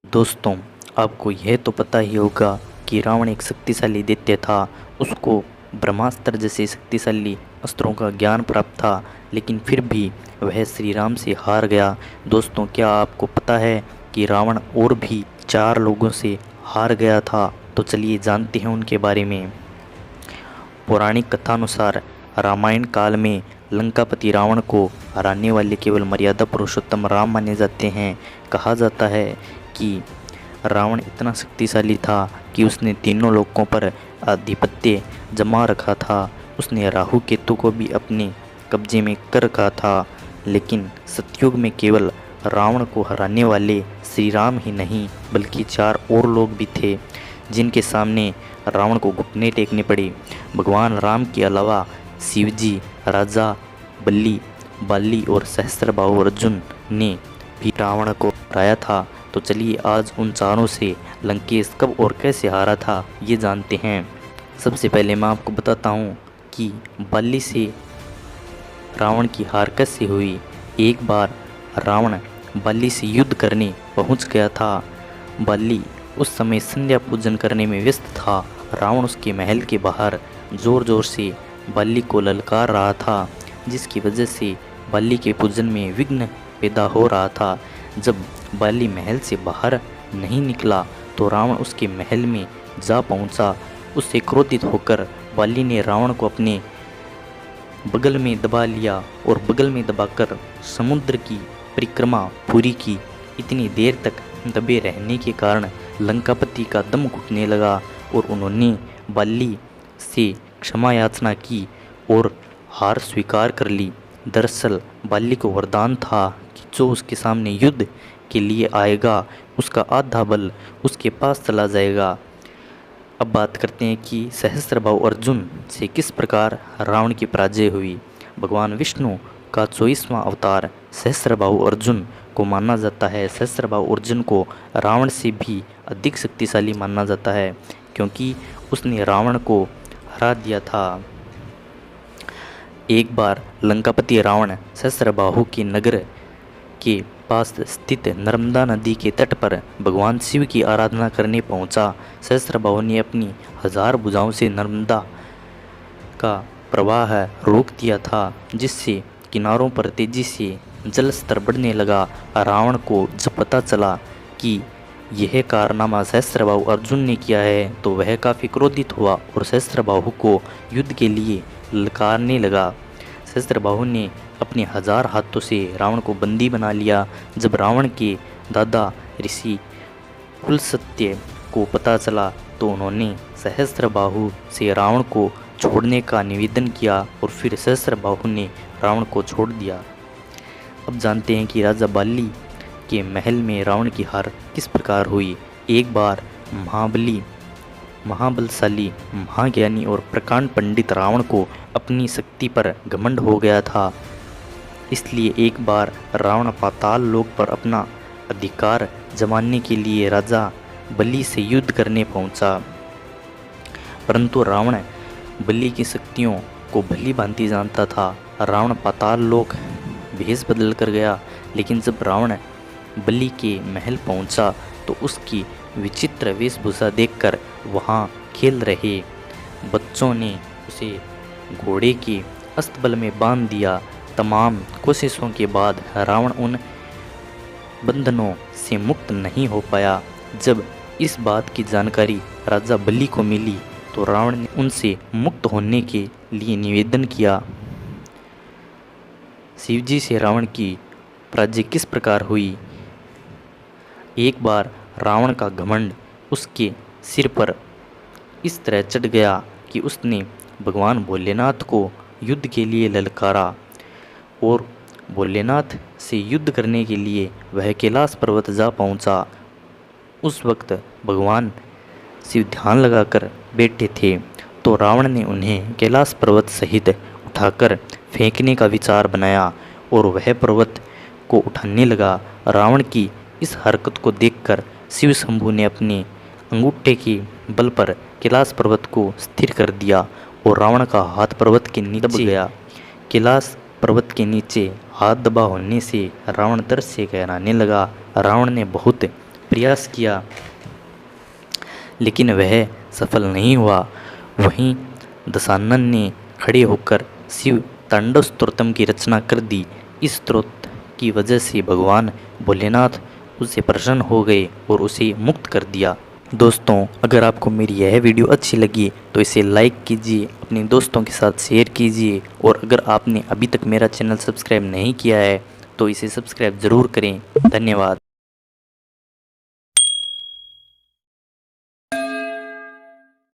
दोस्तों, आपको यह तो पता ही होगा कि रावण एक शक्तिशाली दैत्य था। उसको ब्रह्मास्त्र जैसे शक्तिशाली अस्त्रों का ज्ञान प्राप्त था, लेकिन फिर भी वह श्री राम से हार गया। दोस्तों, क्या आपको पता है कि रावण और भी 4 लोगों से हार गया था? तो चलिए जानते हैं उनके बारे में। पौराणिक कथानुसार रामायण काल में लंकापति रावण को हराने वाले केवल मर्यादा पुरुषोत्तम राम माने जाते हैं। कहा जाता है कि रावण इतना शक्तिशाली था कि उसने तीनों लोकों पर आधिपत्य जमा रखा था। उसने राहु केतु को भी अपने कब्जे में कर रखा था। लेकिन सतयुग में केवल रावण को हराने वाले श्री राम ही नहीं बल्कि 4 और लोग भी थे, जिनके सामने रावण को घुटने टेकने पड़े। भगवान राम के अलावा शिवजी, राजा बल्ली, बाली और सहस्त्रबाहु अर्जुन ने भी रावण को हराया था। तो चलिए आज उन चारों से लंकेश कब और कैसे हारा था ये जानते हैं। सबसे पहले मैं आपको बताता हूँ कि बाली से रावण की हार कैसे हुई। एक बार रावण बाली से युद्ध करने पहुँच गया था। बाली उस समय संध्या पूजन करने में व्यस्त था। रावण उसके महल के बाहर ज़ोर ज़ोर से बाली को ललकार रहा था, जिसकी वजह से बाली के पूजन में विघ्न पैदा हो रहा था। जब बाली महल से बाहर नहीं निकला तो रावण उसके महल में जा पहुंचा। उससे क्रोधित होकर बाली ने रावण को अपने बगल में दबा लिया और बगल में दबाकर समुद्र की परिक्रमा पूरी की। इतनी देर तक दबे रहने के कारण लंकापति का दम घुटने लगा और उन्होंने बाली से क्षमा याचना की और हार स्वीकार कर ली। दरअसल बाली को वरदान था कि जो उसके सामने युद्ध के लिए आएगा उसका आधा बल उसके पास चला जाएगा। अब बात करते हैं कि सहस्त्रबाहु अर्जुन से किस प्रकार रावण की पराजय हुई। भगवान विष्णु का 24वां अवतार सहस्त्रबाहु अर्जुन को माना जाता है। सहस्त्रबाहु अर्जुन को रावण से भी अधिक शक्तिशाली माना जाता है, क्योंकि उसने रावण को हरा दिया था। एक बार लंकापति रावण सहस्त्रबाहु के नगर के पास स्थित नर्मदा नदी के तट पर भगवान शिव की आराधना करने पहुंचा। सहस्त्रबाहु ने अपनी 1000 भुजाओं से नर्मदा का प्रवाह रोक दिया था, जिससे किनारों पर तेजी से जल स्तर बढ़ने लगा। रावण को जब पता चला कि यह कारनामा सहस्त्रबाहु अर्जुन ने किया है तो वह काफ़ी क्रोधित हुआ और सहस्त्रबाहु को युद्ध के लिए ललकारने लगा। सहस्त्रबाहु ने अपने 1000 हाथों से रावण को बंदी बना लिया। जब रावण के दादा ऋषि कुलसत्य को पता चला तो उन्होंने सहस्त्रबाहु से रावण को छोड़ने का निवेदन किया और फिर सहस्त्रबाहु ने रावण को छोड़ दिया। अब जानते हैं कि राजा बाली के महल में रावण की हार किस प्रकार हुई। एक बार महाबलशाली, महाज्ञानी और प्रकांड पंडित रावण को अपनी शक्ति पर घमंड हो गया था। इसलिए एक बार रावण पाताल लोक पर अपना अधिकार जमाने के लिए राजा बलि से युद्ध करने पहुंचा। परंतु रावण बलि की शक्तियों को भली भांति जानता था। रावण पाताल लोक भेष बदल कर गया, लेकिन जब रावण बलि के महल पहुंचा तो उसकी विचित्र वेशभूषा देखकर वहां खेल रहे बच्चों ने उसे घोड़े के अस्तबल में बांध दिया। तमाम कोशिशों के बाद रावण उन बंधनों से मुक्त नहीं हो पाया। जब इस बात की जानकारी राजा बलि को मिली तो रावण ने उनसे मुक्त होने के लिए निवेदन किया। शिवजी से रावण की पराजय किस प्रकार हुई। एक बार रावण का घमंड उसके सिर पर इस तरह चढ़ गया कि उसने भगवान भोलेनाथ को युद्ध के लिए ललकारा और भोलेनाथ से युद्ध करने के लिए वह कैलाश पर्वत जा पहुंचा। उस वक्त भगवान शिव ध्यान लगाकर बैठे थे तो रावण ने उन्हें कैलाश पर्वत सहित उठाकर फेंकने का विचार बनाया और वह पर्वत को उठाने लगा। रावण की इस हरकत को देखकर शिव शंभु ने अपने अंगूठे के बल पर कैलाश पर्वत को स्थिर कर दिया और रावण का हाथ पर्वत के नीचे दब गया। कैलाश पर्वत के नीचे हाथ दबा होने से रावण दर्द से कहराने लगा। रावण ने बहुत प्रयास किया, लेकिन वह सफल नहीं हुआ। वहीं दशानन ने खड़े होकर शिव तांडव स्तोत्रम की रचना कर दी। इस स्तोत्र की वजह से भगवान भोलेनाथ उससे प्रसन्न हो गए और उसे मुक्त कर दिया। दोस्तों, अगर आपको मेरी यह वीडियो अच्छी लगी तो इसे लाइक कीजिए, अपने दोस्तों के साथ शेयर कीजिए, और अगर आपने अभी तक मेरा चैनल सब्सक्राइब नहीं किया है तो इसे सब्सक्राइब ज़रूर करें। धन्यवाद।